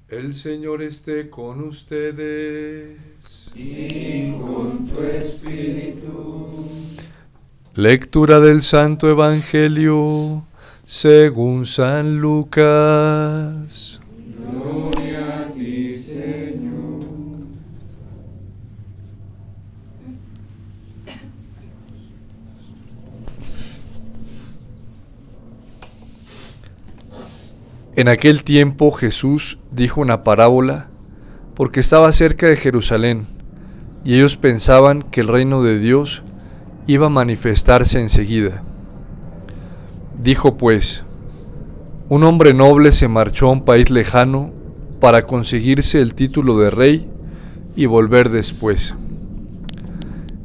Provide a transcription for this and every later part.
El Señor esté con ustedes. Y con tu espíritu. Lectura del Santo Evangelio según San Lucas. Gloria a ti, Señor. En aquel tiempo Jesús dijo una parábola porque estaba cerca de Jerusalén y ellos pensaban que el reino de Dios iba a manifestarse enseguida. Dijo pues: un hombre noble se marchó a un país lejano para conseguirse el título de rey y volver después.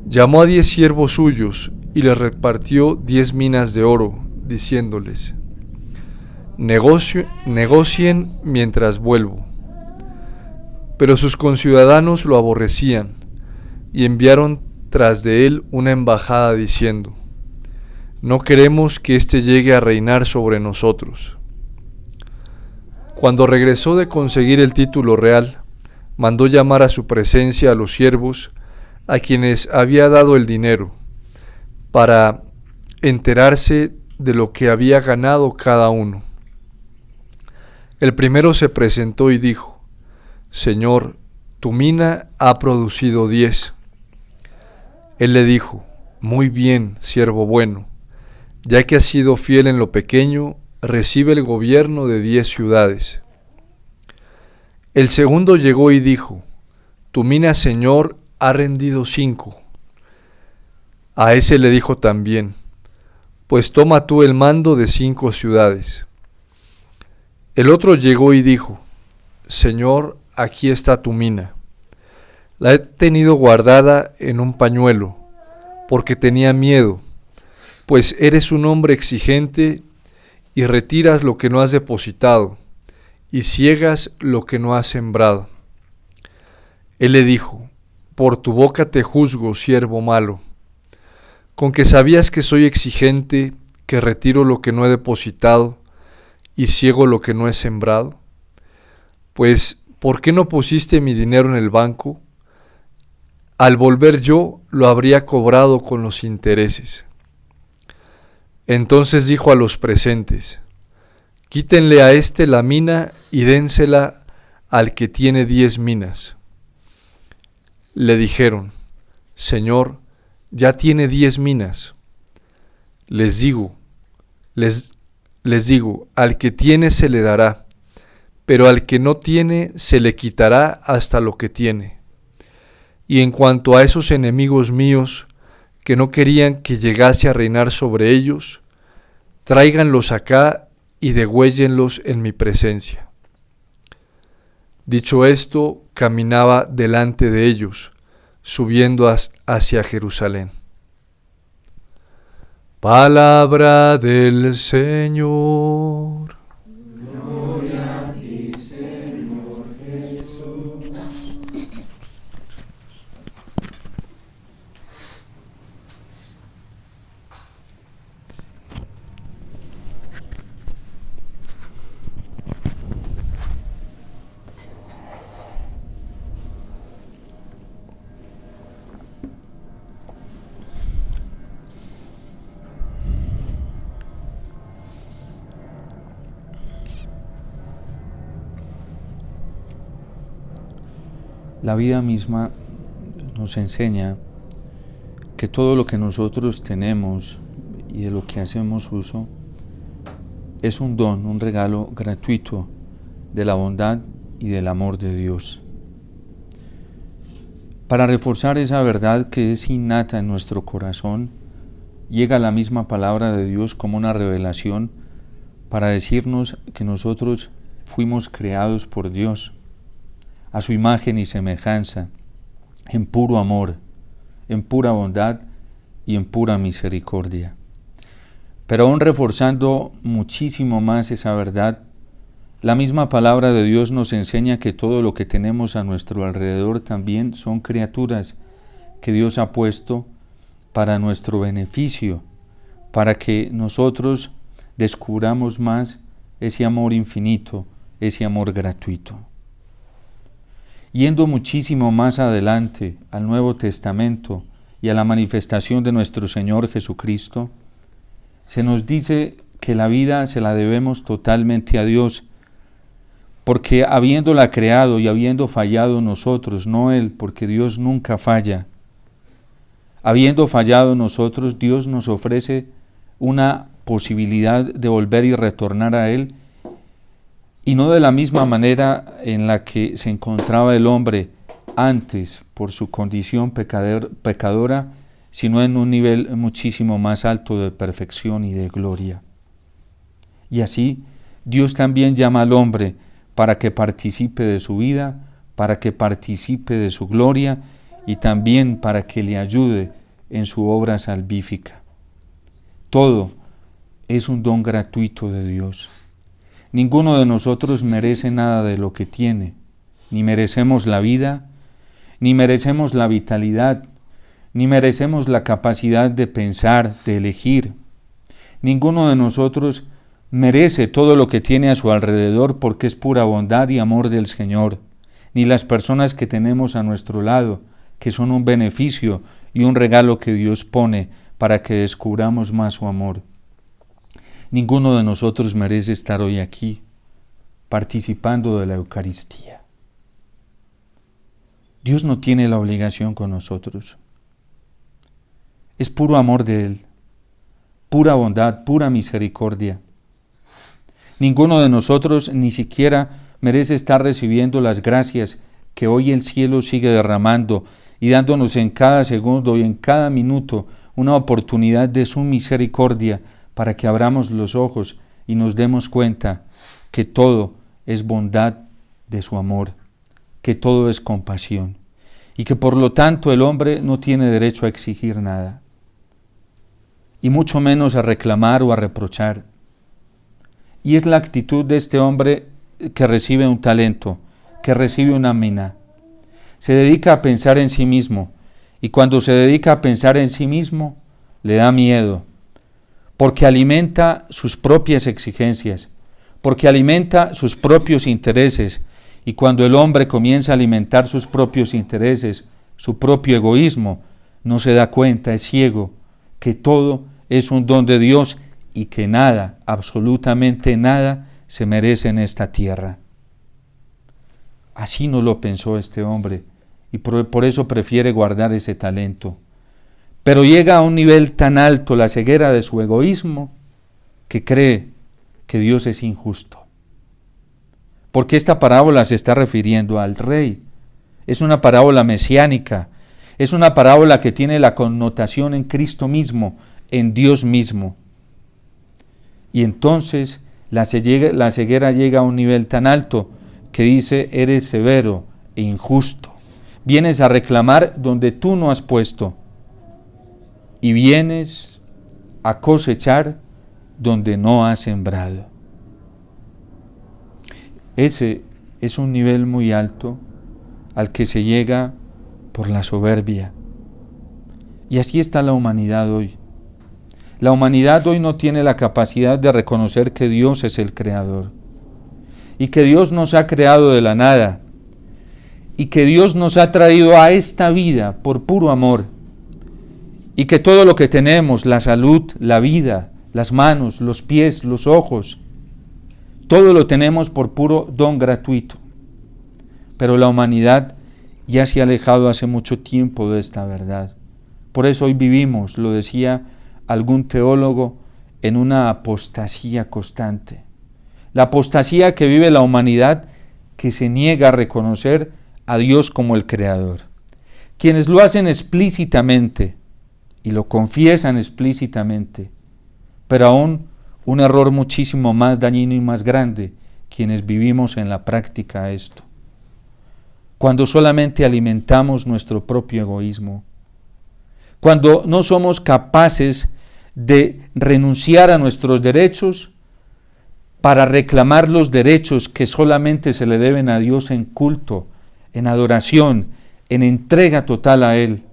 Llamó a 10 siervos suyos y les repartió 10 minas de oro, diciéndoles: negocien mientras vuelvo. Pero sus conciudadanos lo aborrecían y enviaron tras de él una embajada diciendo: no queremos que éste llegue a reinar sobre nosotros. Cuando regresó de conseguir el título real, mandó llamar a su presencia a los siervos a quienes había dado el dinero, para enterarse de lo que había ganado cada uno. El primero se presentó y dijo: Señor, tu mina ha producido 10. Él le dijo: muy bien, siervo bueno, ya que has sido fiel en lo pequeño, recibe el gobierno de 10 ciudades. El segundo llegó y dijo: tu mina, Señor, ha rendido 5. A ese le dijo también: pues toma tú el mando de 5 ciudades. El otro llegó y dijo: Señor, aquí está tu mina. La he tenido guardada en un pañuelo, porque tenía miedo, pues eres un hombre exigente y retiras lo que no has depositado, y ciegas lo que no has sembrado. Él le dijo: por tu boca te juzgo, siervo malo. Con que sabías que soy exigente, que retiro lo que no he depositado, y ciego lo que no he sembrado. Pues, ¿por qué no pusiste mi dinero en el banco? Al volver yo, lo habría cobrado con los intereses. Entonces dijo a los presentes: quítenle a éste la mina y dénsela al que tiene 10 minas. Le dijeron: Señor, ya tiene 10 minas. Les digo, al que tiene se le dará, pero al que no tiene se le quitará hasta lo que tiene. Y en cuanto a esos enemigos míos, que no querían que llegase a reinar sobre ellos, tráiganlos acá y degüéllenlos en mi presencia. Dicho esto, caminaba delante de ellos, subiendo hacia Jerusalén. Palabra del Señor. Gloria a ti, Señor Jesús. La vida misma nos enseña que todo lo que nosotros tenemos y de lo que hacemos uso es un don, un regalo gratuito de la bondad y del amor de Dios. Para reforzar esa verdad que es innata en nuestro corazón, llega la misma palabra de Dios como una revelación para decirnos que nosotros fuimos creados por Dios, a su imagen y semejanza, en puro amor, en pura bondad y en pura misericordia. Pero aún reforzando muchísimo más esa verdad, la misma palabra de Dios nos enseña que todo lo que tenemos a nuestro alrededor también son criaturas que Dios ha puesto para nuestro beneficio, para que nosotros descubramos más ese amor infinito, ese amor gratuito. Yendo muchísimo más adelante al Nuevo Testamento y a la manifestación de nuestro Señor Jesucristo, se nos dice que la vida se la debemos totalmente a Dios, porque habiéndola creado y habiendo fallado nosotros, no Él, porque Dios nunca falla, habiendo fallado nosotros, Dios nos ofrece una posibilidad de volver y retornar a Él, y no de la misma manera en la que se encontraba el hombre antes por su condición pecadora, sino en un nivel muchísimo más alto de perfección y de gloria. Y así, Dios también llama al hombre para que participe de su vida, para que participe de su gloria y también para que le ayude en su obra salvífica. Todo es un don gratuito de Dios. Ninguno de nosotros merece nada de lo que tiene, ni merecemos la vida, ni merecemos la vitalidad, ni merecemos la capacidad de pensar, de elegir. Ninguno de nosotros merece todo lo que tiene a su alrededor porque es pura bondad y amor del Señor, ni las personas que tenemos a nuestro lado, que son un beneficio y un regalo que Dios pone para que descubramos más su amor. Ninguno de nosotros merece estar hoy aquí, participando de la Eucaristía. Dios no tiene la obligación con nosotros. Es puro amor de Él, pura bondad, pura misericordia. Ninguno de nosotros ni siquiera merece estar recibiendo las gracias que hoy el cielo sigue derramando y dándonos en cada segundo y en cada minuto una oportunidad de su misericordia para que abramos los ojos y nos demos cuenta que todo es bondad de su amor, que todo es compasión y que por lo tanto el hombre no tiene derecho a exigir nada y mucho menos a reclamar o a reprochar. Y es la actitud de este hombre que recibe un talento, que recibe una mina. Se dedica a pensar en sí mismo y cuando se dedica a pensar en sí mismo le da miedo, porque alimenta sus propias exigencias, porque alimenta sus propios intereses, y cuando el hombre comienza a alimentar sus propios intereses, su propio egoísmo, no se da cuenta, es ciego, que todo es un don de Dios y que nada, absolutamente nada, se merece en esta tierra. Así no lo pensó este hombre, y por eso prefiere guardar ese talento. Pero llega a un nivel tan alto la ceguera de su egoísmo que cree que Dios es injusto. Porque esta parábola se está refiriendo al rey. Es una parábola mesiánica. Es una parábola que tiene la connotación en Cristo mismo, en Dios mismo. Y entonces la ceguera llega a un nivel tan alto que dice: eres severo e injusto. Vienes a reclamar donde tú no has puesto. Y vienes a cosechar donde no has sembrado. Ese es un nivel muy alto al que se llega por la soberbia. Y así está la humanidad hoy. La humanidad hoy no tiene la capacidad de reconocer que Dios es el creador y que Dios nos ha creado de la nada y que Dios nos ha traído a esta vida por puro amor. Y que todo lo que tenemos, la salud, la vida, las manos, los pies, los ojos, todo lo tenemos por puro don gratuito. Pero la humanidad ya se ha alejado hace mucho tiempo de esta verdad. Por eso hoy vivimos, lo decía algún teólogo, en una apostasía constante. La apostasía que vive la humanidad que se niega a reconocer a Dios como el Creador. Quienes lo hacen explícitamente y lo confiesan explícitamente, pero aún un error muchísimo más dañino y más grande, quienes vivimos en la práctica esto. Cuando solamente alimentamos nuestro propio egoísmo, cuando no somos capaces de renunciar a nuestros derechos para reclamar los derechos que solamente se le deben a Dios en culto, en adoración, en entrega total a Él.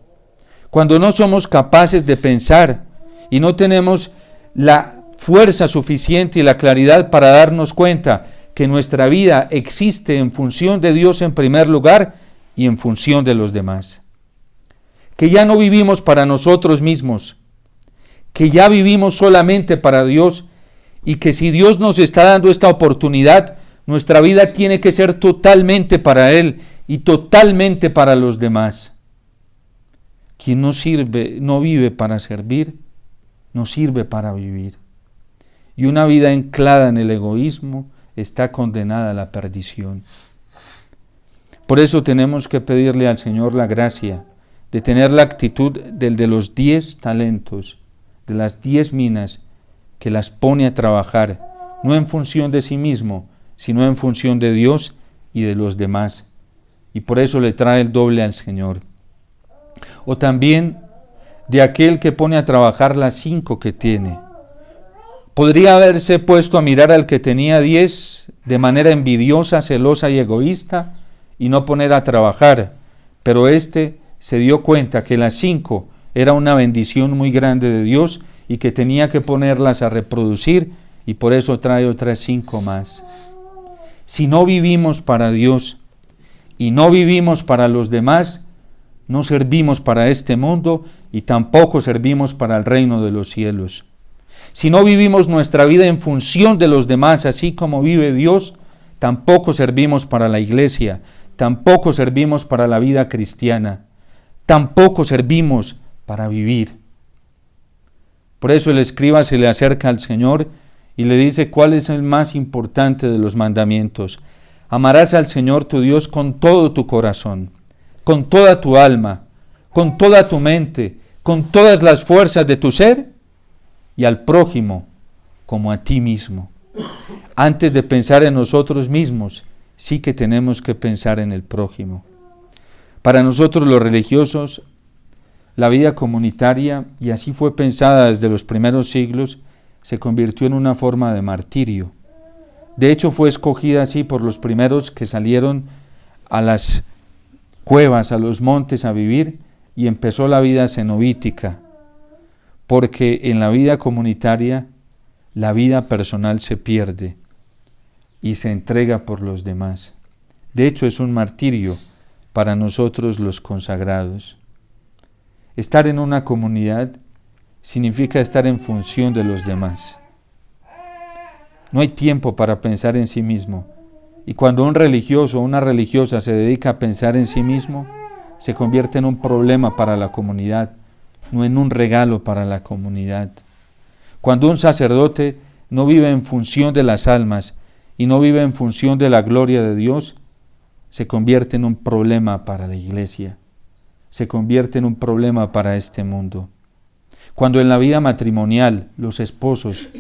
Cuando no somos capaces de pensar y no tenemos la fuerza suficiente y la claridad para darnos cuenta que nuestra vida existe en función de Dios en primer lugar, y en función de los demás. Que ya no vivimos para nosotros mismos, que ya vivimos solamente para Dios y que si Dios nos está dando esta oportunidad, nuestra vida tiene que ser totalmente para Él y totalmente para los demás. Quien no vive para servir, no sirve para vivir. Y una vida anclada en el egoísmo está condenada a la perdición. Por eso tenemos que pedirle al Señor la gracia de tener la actitud del de los 10 talentos, de las 10 minas, que las pone a trabajar, no en función de sí mismo, sino en función de Dios y de los demás. Y por eso le trae el doble al Señor. O también de aquel que pone a trabajar las 5 que tiene. Podría haberse puesto a mirar al que tenía 10 de manera envidiosa, celosa y egoísta y no poner a trabajar, pero se dio cuenta que las 5 era una bendición muy grande de Dios y que tenía que ponerlas a reproducir y por eso trae otras 5 más. Si no vivimos para Dios y no vivimos para los demás, no servimos para este mundo y tampoco servimos para el reino de los cielos. Si no vivimos nuestra vida en función de los demás, así como vive Dios, tampoco servimos para la iglesia, tampoco servimos para la vida cristiana, tampoco servimos para vivir. Por eso el escriba se le acerca al Señor y le dice cuál es el más importante de los mandamientos. Amarás al Señor tu Dios con todo tu corazón, con toda tu alma, con toda tu mente, con todas las fuerzas de tu ser, y al prójimo como a ti mismo. Antes de pensar en nosotros mismos, sí que tenemos que pensar en el prójimo. Para nosotros los religiosos, la vida comunitaria, y así fue pensada desde los primeros siglos, se convirtió en una forma de martirio. De hecho, fue escogida así por los primeros que salieron a las cuevas, a los montes a vivir, y empezó la vida cenobítica, porque en la vida comunitaria la vida personal se pierde y se entrega por los demás. De hecho, es un martirio para nosotros los consagrados. Estar en una comunidad significa estar en función de los demás. No hay tiempo para pensar en sí mismo. Y cuando un religioso o una religiosa se dedica a pensar en sí mismo, se convierte en un problema para la comunidad, no en un regalo para la comunidad. Cuando un sacerdote no vive en función de las almas y no vive en función de la gloria de Dios, se convierte en un problema para la iglesia, se convierte en un problema para este mundo. Cuando en la vida matrimonial los esposos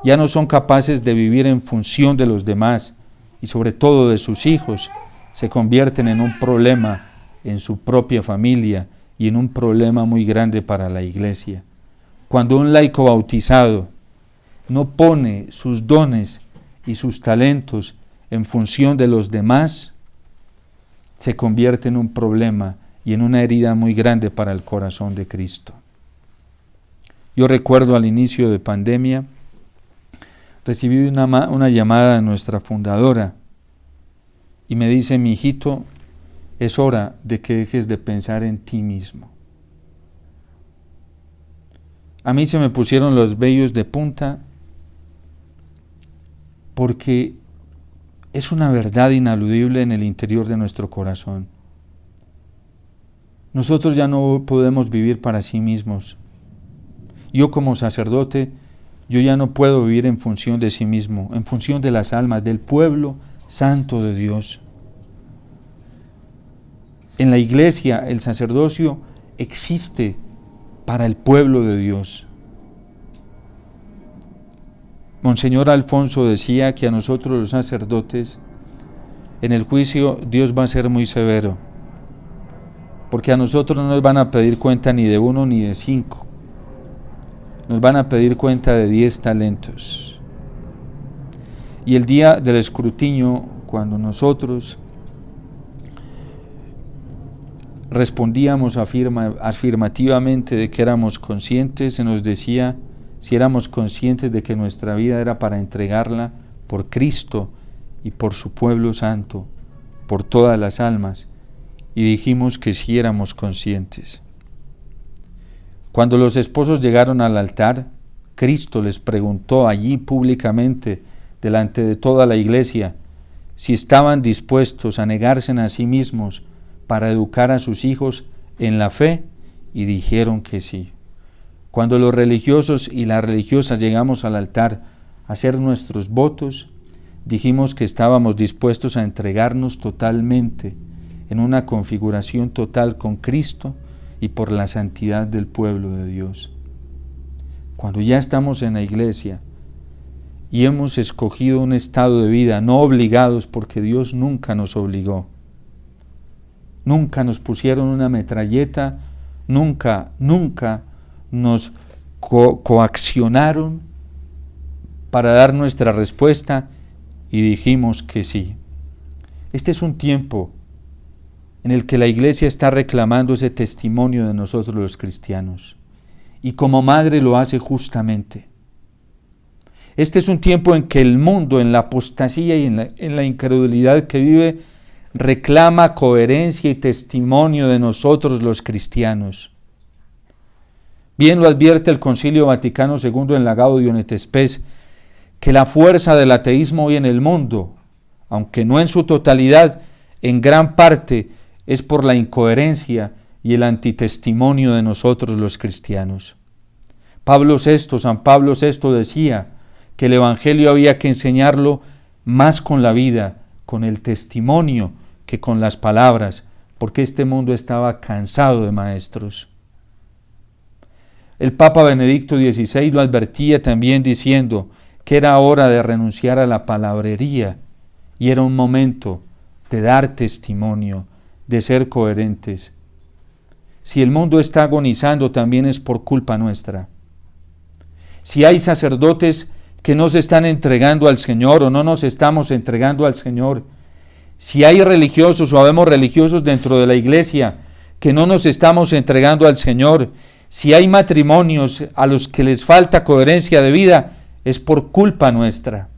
ya no son capaces de vivir en función de los demás y sobre todo de sus hijos, se convierten en un problema en su propia familia y en un problema muy grande para la iglesia. Cuando un laico bautizado no pone sus dones y sus talentos en función de los demás, se convierte en un problema y en una herida muy grande para el corazón de Cristo. Yo recuerdo al inicio de pandemia, recibí una llamada de nuestra fundadora y me dice: mi hijito, es hora de que dejes de pensar en ti mismo. A mí se me pusieron los vellos de punta porque es una verdad inaludible en el interior de nuestro corazón. Nosotros ya no podemos vivir para sí mismos. Yo como sacerdote, yo ya no puedo vivir en función de sí mismo, en función de las almas, del pueblo santo de Dios. En la iglesia, el sacerdocio existe para el pueblo de Dios. Monseñor Alfonso decía que a nosotros los sacerdotes, en el juicio Dios va a ser muy severo, porque a nosotros no nos van a pedir cuenta ni de 1 ni de 5, nos van a pedir cuenta de 10 talentos. Y el día del escrutinio, cuando nosotros respondíamos afirmativamente de que éramos conscientes, se nos decía si éramos conscientes de que nuestra vida era para entregarla por Cristo y por su pueblo santo, por todas las almas, y dijimos que sí éramos conscientes. Cuando los esposos llegaron al altar, Cristo les preguntó allí públicamente, delante de toda la iglesia, si estaban dispuestos a negarse a sí mismos para educar a sus hijos en la fe, y dijeron que sí. Cuando los religiosos y las religiosas llegamos al altar a hacer nuestros votos, dijimos que estábamos dispuestos a entregarnos totalmente en una configuración total con Cristo y por la santidad del pueblo de Dios. Cuando ya estamos en la iglesia y hemos escogido un estado de vida, no obligados, porque Dios nunca nos obligó, nunca nos pusieron una metralleta, nunca nos coaccionaron para dar nuestra respuesta, y dijimos que sí. Este es un tiempo en el que la iglesia está reclamando ese testimonio de nosotros los cristianos, y como madre lo hace justamente. Este es un tiempo en que el mundo, en la apostasía y en la incredulidad que vive, reclama coherencia y testimonio de nosotros los cristianos. Bien lo advierte el Concilio Vaticano II en la Gaudium et Spes, que la fuerza del ateísmo hoy en el mundo, aunque no en su totalidad, en gran parte es por la incoherencia y el antitestimonio de nosotros los cristianos. San Pablo VI decía que el Evangelio había que enseñarlo más con la vida, con el testimonio, que con las palabras, porque este mundo estaba cansado de maestros. El Papa Benedicto XVI lo advertía también diciendo que era hora de renunciar a la palabrería y era un momento de dar testimonio, de ser coherentes. Si el mundo está agonizando, también es por culpa nuestra. Si hay sacerdotes que no se están entregando al Señor o no nos estamos entregando al Señor, si hay religiosos o habemos religiosos dentro de la iglesia que no nos estamos entregando al Señor, si hay matrimonios a los que les falta coherencia de vida, es por culpa nuestra,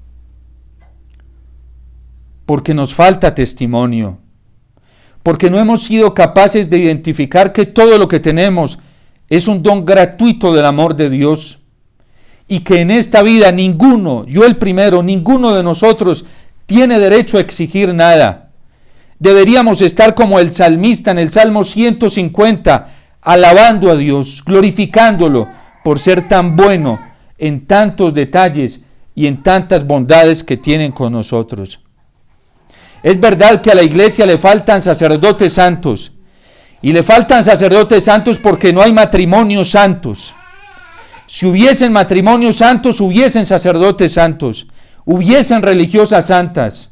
porque nos falta testimonio, porque no hemos sido capaces de identificar que todo lo que tenemos es un don gratuito del amor de Dios, y que en esta vida ninguno, yo el primero, ninguno de nosotros tiene derecho a exigir nada. Deberíamos estar como el salmista en el Salmo 150, alabando a Dios, glorificándolo por ser tan bueno en tantos detalles y en tantas bondades que tienen con nosotros. Es verdad que a la iglesia le faltan sacerdotes santos, y le faltan sacerdotes santos porque no hay matrimonios santos. Si hubiesen matrimonios santos, hubiesen sacerdotes santos, hubiesen religiosas santas.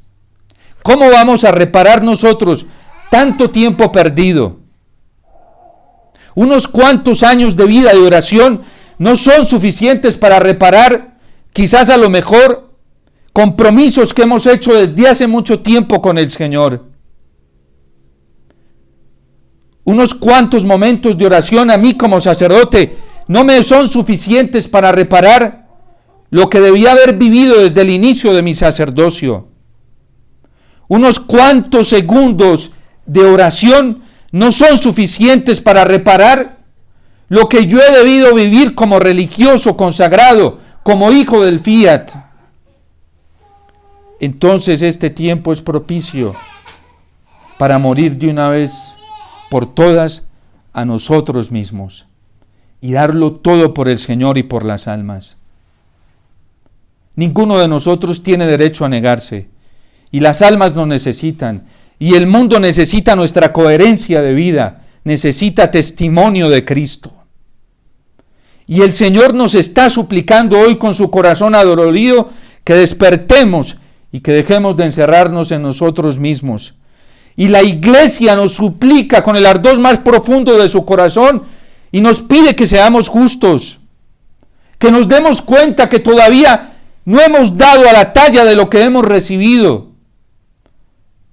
¿Cómo vamos a reparar nosotros tanto tiempo perdido? Unos cuantos años de vida de oración no son suficientes para reparar, quizás a lo mejor, compromisos que hemos hecho desde hace mucho tiempo con el Señor. Unos cuantos momentos de oración a mí como sacerdote no me son suficientes para reparar lo que debía haber vivido desde el inicio de mi sacerdocio. Unos cuantos segundos de oración no son suficientes para reparar lo que yo he debido vivir como religioso consagrado, como hijo del Fiat. Entonces este tiempo es propicio para morir de una vez por todas a nosotros mismos y darlo todo por el Señor y por las almas. Ninguno de nosotros tiene derecho a negarse, y las almas nos necesitan, y el mundo necesita nuestra coherencia de vida, necesita testimonio de Cristo. Y el Señor nos está suplicando hoy con su corazón adolorido que despertemos y que dejemos de encerrarnos en nosotros mismos. Y la iglesia nos suplica con el ardor más profundo de su corazón y nos pide que seamos justos, que nos demos cuenta que todavía no hemos dado a la talla de lo que hemos recibido.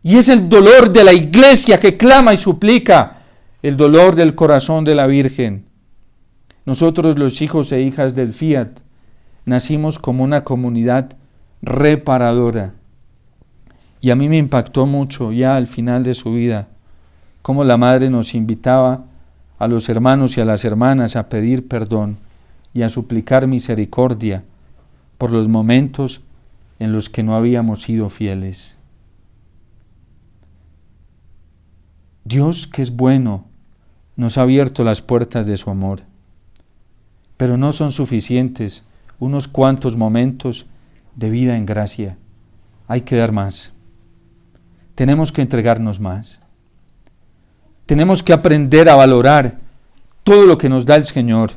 Y es el dolor de la iglesia que clama y suplica, el dolor del corazón de la Virgen. Nosotros, los hijos e hijas del Fiat, nacimos como una comunidad reparadora. Y a mí me impactó mucho ya al final de su vida cómo la madre nos invitaba a los hermanos y a las hermanas a pedir perdón y a suplicar misericordia por los momentos en los que no habíamos sido fieles. Dios, que es bueno, nos ha abierto las puertas de su amor, pero no son suficientes unos cuantos momentos de vida en gracia. Hay que dar más. Tenemos que entregarnos más. Tenemos que aprender a valorar todo lo que nos da el Señor.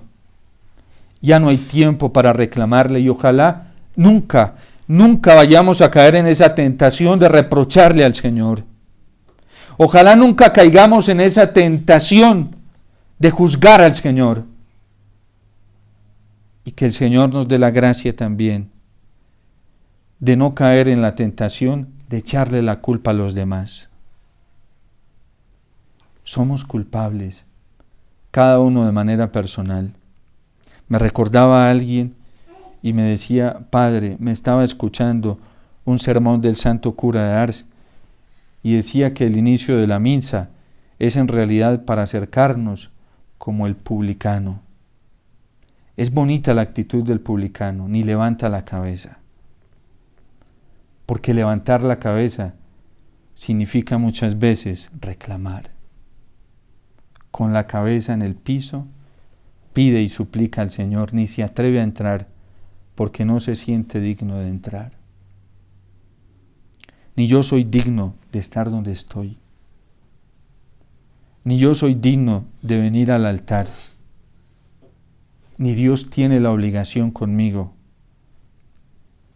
Ya no hay tiempo para reclamarle y ojalá nunca vayamos a caer en esa tentación de reprocharle al Señor. Ojalá nunca caigamos en esa tentación de juzgar al Señor. Y que el Señor nos dé la gracia también de no caer en la tentación de echarle la culpa a los demás. Somos culpables, cada uno de manera personal. Me recordaba a alguien y me decía: Padre, me estaba escuchando un sermón del santo cura de Ars y decía que el inicio de la misa es en realidad para acercarnos como el publicano. Es bonita la actitud del publicano, ni levanta la cabeza. Porque levantar la cabeza significa muchas veces reclamar. Con la cabeza en el piso, pide y suplica al Señor, ni se atreve a entrar porque no se siente digno de entrar. Ni yo soy digno de estar donde estoy. Ni yo soy digno de venir al altar. Ni Dios tiene la obligación conmigo.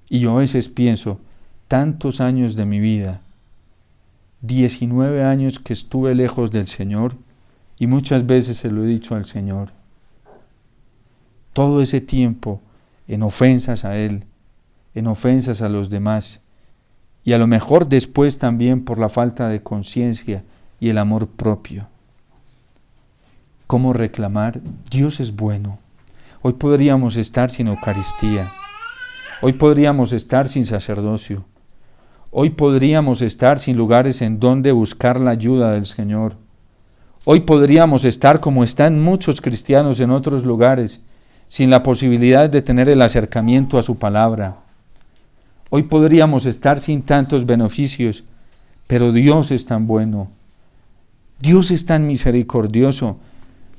Y yo a veces pienso, tantos años de mi vida, 19 años que estuve lejos del Señor, y muchas veces se lo he dicho al Señor. Todo ese tiempo en ofensas a Él, en ofensas a los demás, y a lo mejor después también por la falta de conciencia y el amor propio. ¿Cómo reclamar? Dios es bueno. Hoy podríamos estar sin Eucaristía. Hoy podríamos estar sin sacerdocio. Hoy podríamos estar sin lugares en donde buscar la ayuda del Señor. Hoy podríamos estar como están muchos cristianos en otros lugares, sin la posibilidad de tener el acercamiento a su palabra. Hoy podríamos estar sin tantos beneficios, pero Dios es tan bueno. Dios es tan misericordioso.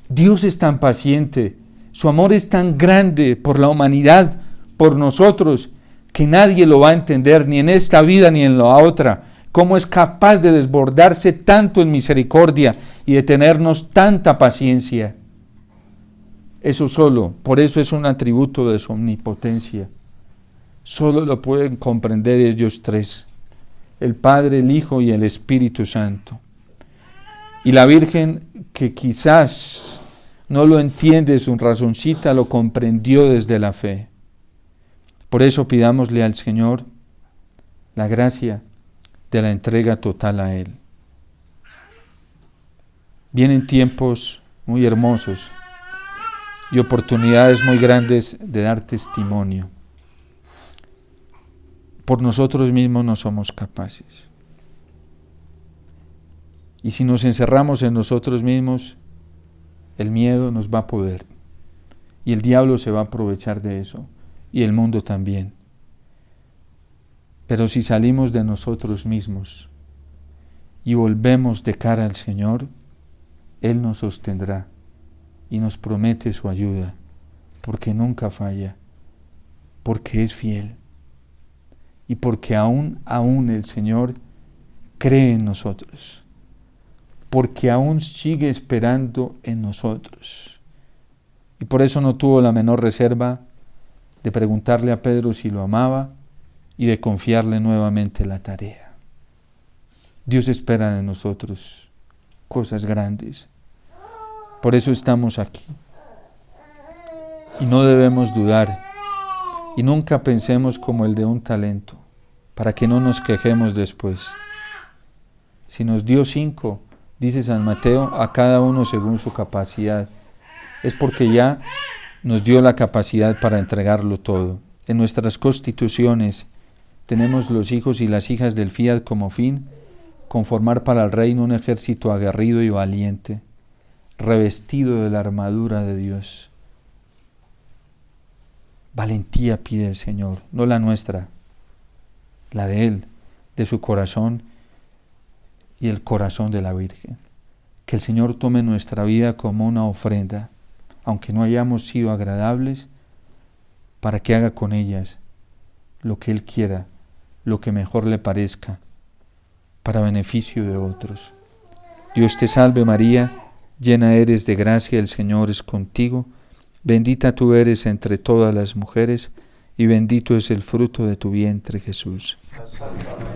Dios es tan paciente. Su amor es tan grande por la humanidad, por nosotros, que nadie lo va a entender ni en esta vida ni en la otra. Cómo es capaz de desbordarse tanto en misericordia y de tenernos tanta paciencia. Eso solo, por eso es un atributo de su omnipotencia. Solo lo pueden comprender ellos tres: el Padre, el Hijo y el Espíritu Santo. Y la Virgen, que quizás no lo entiende, su razoncita lo comprendió desde la fe. Por eso pidámosle al Señor la gracia de la entrega total a Él. Vienen tiempos muy hermosos y oportunidades muy grandes de dar testimonio. Por nosotros mismos no somos capaces. Y si nos encerramos en nosotros mismos, el miedo nos va a poder. Y el diablo se va a aprovechar de eso. Y el mundo también. Pero si salimos de nosotros mismos y volvemos de cara al Señor, Él nos sostendrá y nos promete su ayuda, porque nunca falla, porque es fiel y porque aún el Señor cree en nosotros, porque aún sigue esperando en nosotros. Y por eso no tuvo la menor reserva de preguntarle a Pedro si lo amaba y de confiarle nuevamente la tarea. Dios espera de nosotros cosas grandes. Por eso estamos aquí. Y no debemos dudar. Y nunca pensemos como el de un talento, para que no nos quejemos después. Si nos dio 5, dice San Mateo, a cada uno según su capacidad, es porque ya nos dio la capacidad para entregarlo todo. En nuestras constituciones tenemos los hijos y las hijas del fiat como fin, conformar para el reino un ejército aguerrido y valiente, revestido de la armadura de Dios. Valentía pide el Señor, no la nuestra, la de Él, de su corazón y el corazón de la Virgen. Que el Señor tome nuestra vida como una ofrenda, aunque no hayamos sido agradables, para que haga con ellas lo que Él quiera, lo que mejor le parezca, para beneficio de otros. Dios te salve María, llena eres de gracia, el Señor es contigo, bendita tú eres entre todas las mujeres, y bendito es el fruto de tu vientre, Jesús. Santa María,